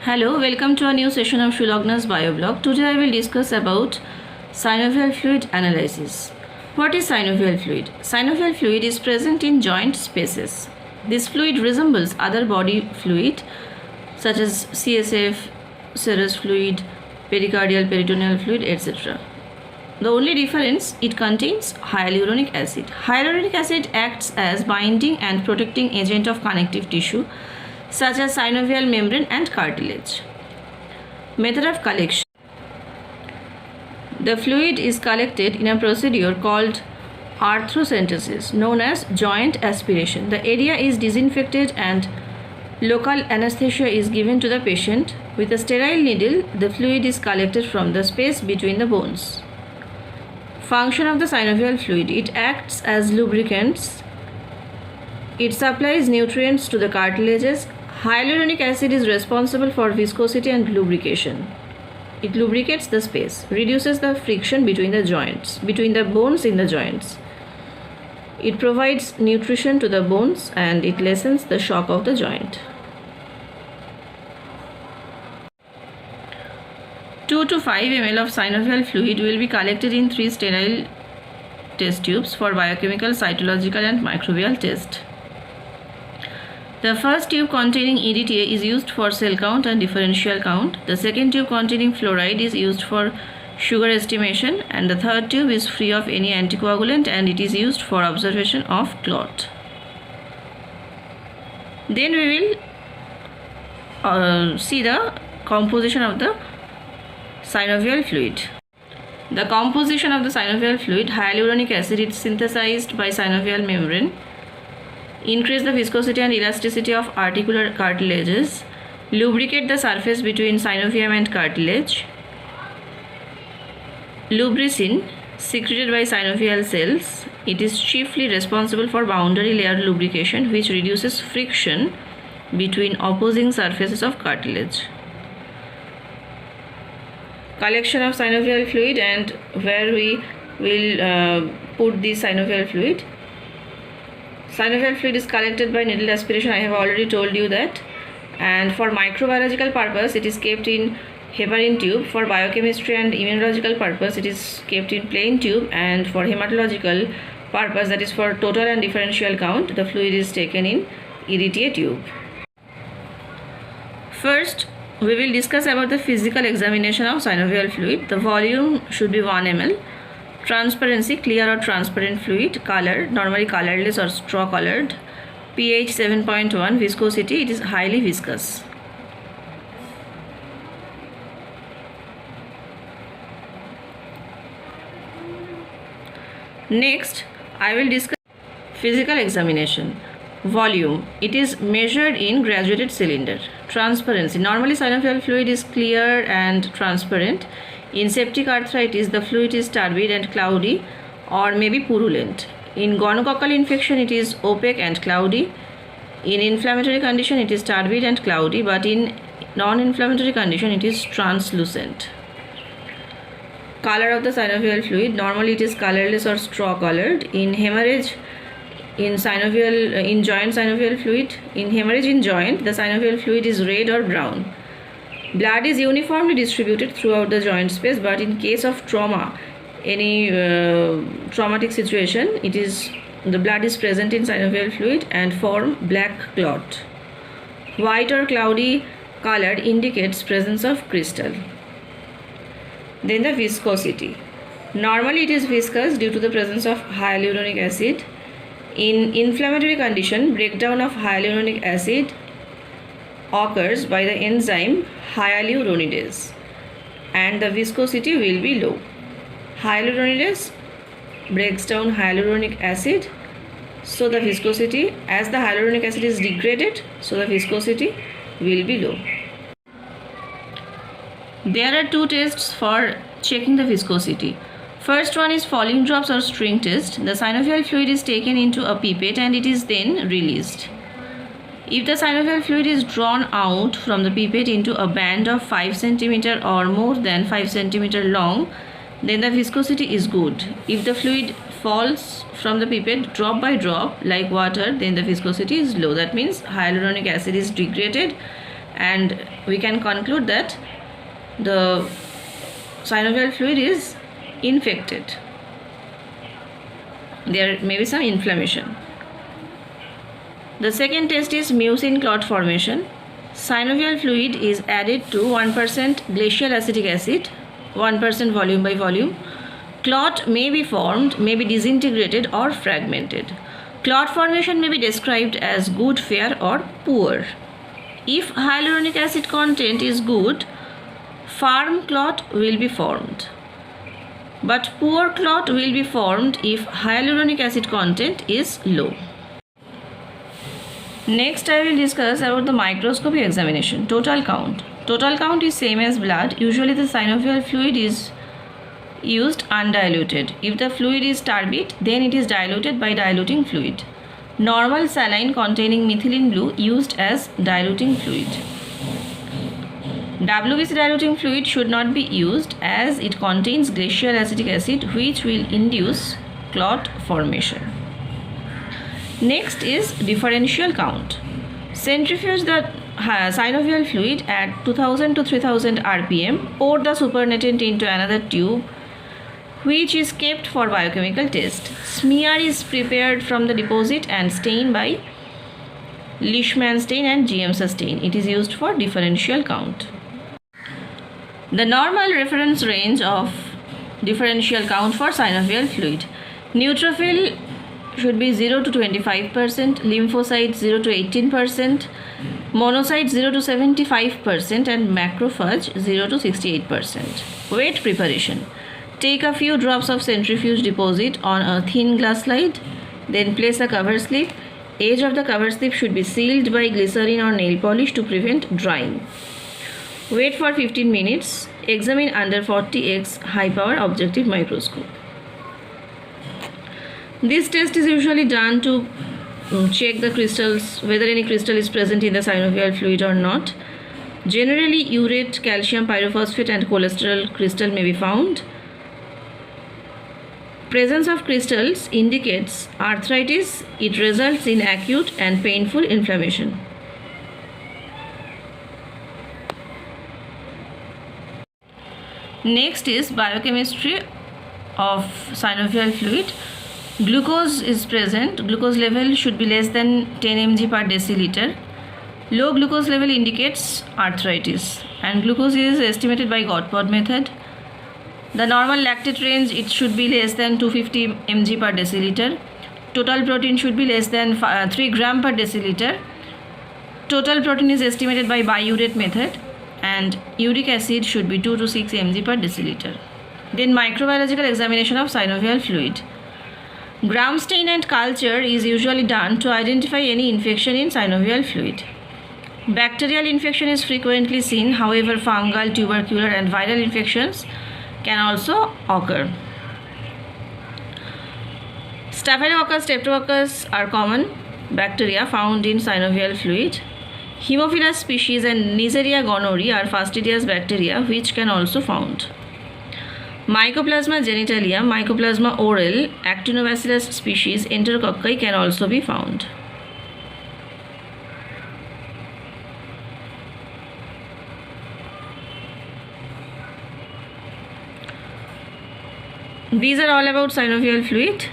Hello, welcome to a new session of Shulagna's Bioblog. Today I will discuss about synovial fluid analysis. What is synovial fluid? Synovial fluid is present in joint spaces. This fluid resembles other body fluid such as CSF, serous fluid, pericardial peritoneal fluid, etc. The only difference, it contains hyaluronic acid. Hyaluronic acid acts as binding and protecting agent of connective tissue such as synovial membrane and cartilage. Method of collection. The fluid is collected in a procedure called arthrocentesis, known as joint aspiration. The area is disinfected and local anesthesia is given to the patient. With a sterile needle, the fluid is collected from the space between the bones. Function of the synovial fluid. It acts as lubricants. It supplies nutrients to the cartilages. Hyaluronic acid is responsible for viscosity and lubrication. It lubricates the space, reduces the friction between the joints, between the bones in the joints. It provides nutrition to the bones and it lessens the shock of the joint. 2 to 5 ml of synovial fluid will be collected in 3 sterile test tubes for biochemical, cytological and microbial test. The first tube containing EDTA is used for cell count and differential count. The second tube containing fluoride is used for sugar estimation, and the third tube is free of any anticoagulant and it is used for observation of clot. Then we will see the composition of the synovial fluid. The composition of the synovial fluid: hyaluronic acid is synthesized by synovial membrane. Increase the viscosity and elasticity of articular cartilages. Lubricate the surface between synovium and cartilage. Lubricin, secreted by synovial cells. It is chiefly responsible for boundary layer lubrication, which reduces friction between opposing surfaces of cartilage. Collection of synovial fluid and where we will put the synovial fluid. Synovial fluid is collected by needle aspiration. I have already told you that. And for microbiological purpose, it is kept in heparin tube. For biochemistry and immunological purpose, it is kept in plain tube. And for hematological purpose, that is for total and differential count, the fluid is taken in EDTA tube. First, we will discuss about the physical examination of synovial fluid. The volume should be 1 ml. Transparency: clear or transparent fluid. Color: normally colorless or straw colored. pH 7.1. Viscosity: it is highly viscous. Next, I will discuss physical examination. Volume: it is measured in graduated cylinder. Transparency: normally synovial fluid is clear and transparent. In septic arthritis, the fluid is turbid and cloudy or maybe purulent. In gonococcal infection, it is opaque and cloudy. In inflammatory condition, it is turbid and cloudy, but in non-inflammatory condition, it is translucent. Color of the synovial fluid: normally it is colorless or straw colored. In hemorrhage, in joint synovial fluid, in hemorrhage in joint, the synovial fluid is red or brown. Blood is uniformly distributed throughout the joint space, but in case of trauma, any traumatic situation, the blood is present in synovial fluid and form black clot. White or cloudy colored indicates presence of crystal. Then the viscosity: normally it is viscous due to the presence of hyaluronic acid. In inflammatory condition, breakdown of hyaluronic acid occurs by the enzyme hyaluronidase and the viscosity will be low. Hyaluronidase breaks down hyaluronic acid, so the viscosity, as the hyaluronic acid is degraded, so the viscosity will be low. There are 2 tests for checking the viscosity. First one is falling drops or string test. The synovial fluid is taken into a pipette and it is then released. If the synovial fluid is drawn out from the pipette into a band of 5 cm or more than 5 cm long, then the viscosity is good. If the fluid falls from the pipette drop by drop like water, then the viscosity is low. That means hyaluronic acid is degraded and we can conclude that the synovial fluid is infected. There may be some inflammation. The second test is mucin clot formation. Synovial fluid is added to 1% glacial acetic acid, 1% volume by volume. Clot may be formed, may be disintegrated or fragmented. Clot formation may be described as good, fair or poor. If hyaluronic acid content is good, firm clot will be formed. But poor clot will be formed if hyaluronic acid content is low. Next, I will discuss about the microscopy examination. Total count. Total count is same as blood. Usually the synovial fluid is used undiluted. If the fluid is turbid, then it is diluted by diluting fluid. Normal saline containing methylene blue used as diluting fluid. WBC diluting fluid should not be used as it contains glacial acetic acid, which will induce clot formation. Next is differential count. Centrifuge the synovial fluid at 2000 to 3000 rpm. Pour the supernatant into another tube, which is kept for biochemical test. Smear is prepared from the deposit and stain by Leishman stain and GMSA stain. It is used for differential count. The normal reference range of differential count for synovial fluid. Neutrophil should be 0 to 25%, lymphocytes 0 to 18%, monocytes 0 to 75% and macrophage 0 to 68%. Wet preparation. Take a few drops of centrifuge deposit on a thin glass slide, then place a cover slip. Edge of the cover slip should be sealed by glycerin or nail polish to prevent drying. Wait for 15 minutes. Examine under 40x high power objective microscope. This test is usually done to check the crystals, whether any crystal is present in the synovial fluid or not. Generally, urate, calcium pyrophosphate and cholesterol crystal may be found. Presence of crystals indicates arthritis. It results in acute and painful inflammation. Next is biochemistry of synovial fluid. Glucose is present. Glucose level should be less than 10 mg per deciliter. Low glucose level indicates arthritis, and glucose is estimated by Godpod method. The normal lactate range, it should be less than 250 mg per deciliter. Total protein should be less than 3 gram per deciliter. Total protein is estimated by biurate method, and uric acid should be 2 to 6 mg per deciliter. Then microbiological examination of synovial fluid. Gram stain and culture is usually done to identify any infection in synovial fluid. Bacterial infection is frequently seen, however fungal, tubercular and viral infections can also occur. Staphylococcus, streptococcus are common bacteria found in synovial fluid. Haemophilus species and Neisseria gonorrhoeae are fastidious bacteria which can also found. Mycoplasma genitalia, Mycoplasma oral, Actinobacillus species, Enterococci can also be found. These are all about synovial fluid.